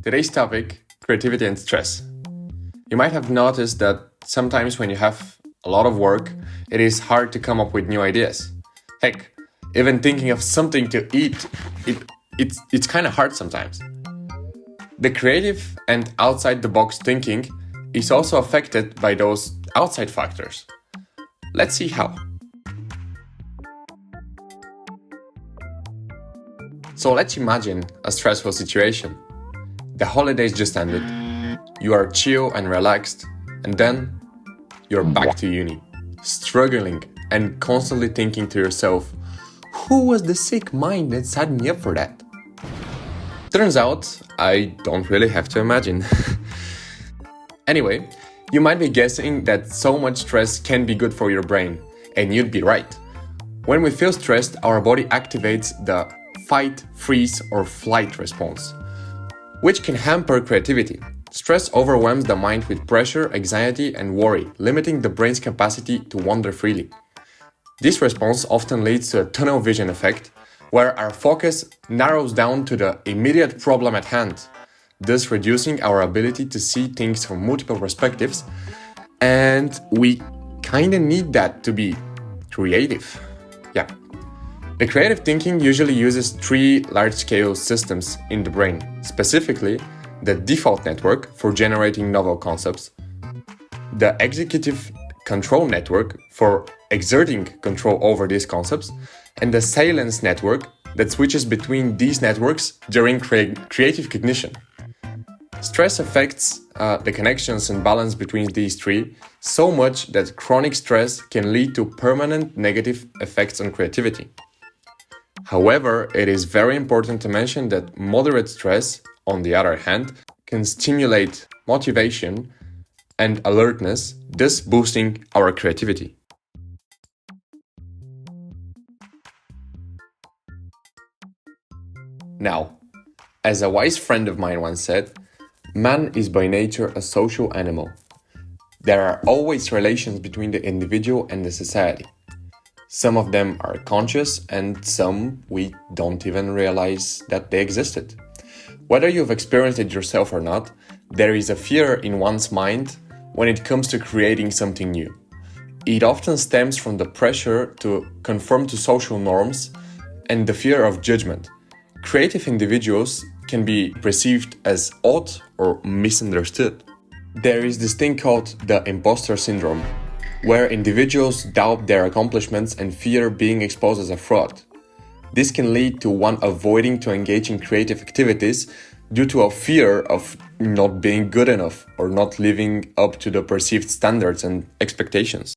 Today's topic, creativity and stress. You might have noticed that sometimes when you have a lot of work, it is hard to come up with new ideas. Heck, even thinking of something to eat, it's kind of hard sometimes. The creative and outside-the-box thinking is also affected by those outside factors. Let's see how. So let's imagine a stressful situation. The holidays just ended, you are chill and relaxed, and then you're back to uni, struggling and constantly thinking to yourself, who was the sick mind that set me up for that? Turns out, I don't really have to imagine. Anyway, you might be guessing that so much stress can be good for your brain, and you'd be right. When we feel stressed, our body activates the fight, freeze, or flight response, which can hamper creativity. Stress overwhelms the mind with pressure, anxiety, and worry, limiting the brain's capacity to wander freely. This response often leads to a tunnel vision effect, where our focus narrows down to the immediate problem at hand, thus reducing our ability to see things from multiple perspectives, and we kinda need that to be creative. Yeah. The creative thinking usually uses three large-scale systems in the brain, specifically the default network for generating novel concepts, the executive control network for exerting control over these concepts, and the silence network that switches between these networks during creative cognition. Stress affects the connections and balance between these three so much that chronic stress can lead to permanent negative effects on creativity. However, it is very important to mention that moderate stress, on the other hand, can stimulate motivation and alertness, thus boosting our creativity. Now, as a wise friend of mine once said, man is by nature a social animal. There are always relations between the individual and the society. Some of them are conscious and some we don't even realize that they existed. Whether you've experienced it yourself or not, there is a fear in one's mind when it comes to creating something new. It often stems from the pressure to conform to social norms and the fear of judgment. Creative individuals can be perceived as odd or misunderstood. There is this thing called the imposter syndrome, where individuals doubt their accomplishments and fear being exposed as a fraud. This can lead to one avoiding to engage in creative activities due to a fear of not being good enough or not living up to the perceived standards and expectations.